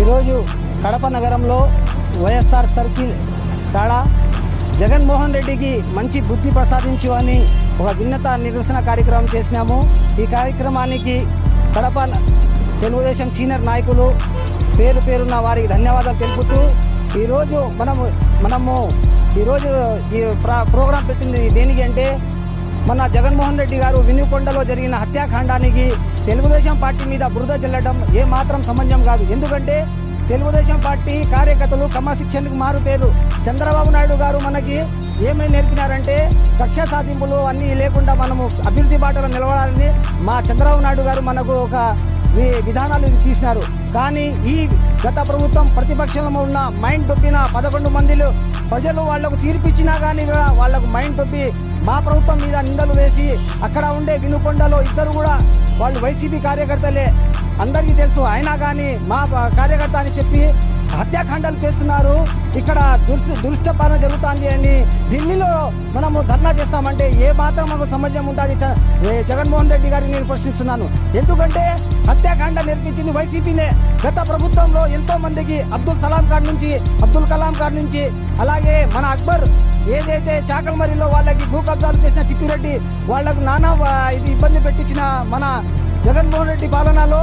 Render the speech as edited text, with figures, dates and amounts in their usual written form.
ఈరోజు కడప నగరంలో వైఎస్ఆర్ సర్కిల్ కాడ జగన్మోహన్ రెడ్డికి మంచి బుద్ధి ప్రసాదించు అని ఒక విన్నత నిరసన కార్యక్రమం చేసినాము. ఈ కార్యక్రమానికి కడప తెలుగుదేశం సీనియర్ నాయకులు పేరు పేరున్న వారికి ధన్యవాదాలు తెలుపుతూ ఈరోజు మనము ఈరోజు ఈ ప్రోగ్రాం పెట్టింది దేనికి అంటే మన జగన్మోహన్ రెడ్డి గారు వినుకొండలో జరిగిన హత్యాకాండానికి తెలుగుదేశం పార్టీ మీద బురద చల్లడం ఏమాత్రం సమంజసం కాదు. ఎందుకంటే తెలుగుదేశం పార్టీ కార్యకర్తలు క్రమశిక్షణకు మారు పేరు. చంద్రబాబు నాయుడు గారు మనకి ఏమని నేర్పినారంటే కక్ష సాధింపులు అన్నీ లేకుండా మనము అభివృద్ధి బాటలో నిలబడాలని మా చంద్రబాబు నాయుడు గారు మనకు ఒక విధానాలు తీసినారు. కానీ ఈ గత ప్రభుత్వం ప్రతిపక్షంలో ఉన్న మైండ్ దొప్పిన 11 మందిలో ప్రజలు వాళ్లకు తీర్పిచ్చినా కానీ వాళ్లకు మైండ్ దొప్పి మా ప్రభుత్వం మీద నిందలు వేసి అక్కడ ఉండే వినుకొండలో ఇద్దరు కూడా వాళ్ళు వైసీపీ కార్యకర్తలే అందరికీ తెలుసు. అయినా కానీ మా కార్యకర్త అని చెప్పి హత్యాకాండాలు చేస్తున్నారు. ఇక్కడ దురుష్టపాలన జరుగుతుంది అని ఢిల్లీలో మనము ధర్నా చేస్తామంటే ఏ మాత్రం మనకు సమాజం ఉంటుంది? జగన్మోహన్ రెడ్డి గారిని నేను ప్రశ్నిస్తున్నాను. ఎందుకంటే హత్యాకాండ నేర్పించింది వైసీపీనే. గత ప్రభుత్వంలో ఎంతో మందికి అబ్దుల్ కలాం కాడ్ నుంచి అలాగే మన అక్బర్ ఏదైతే చాకల్మరిలో వాళ్ళకి భూ కబ్జాలు చేసిన తిప్పిరెడ్డి వాళ్లకు నానా ఇది ఇబ్బంది పెట్టించిన మన జగన్మోహన్ రెడ్డి పాలనలో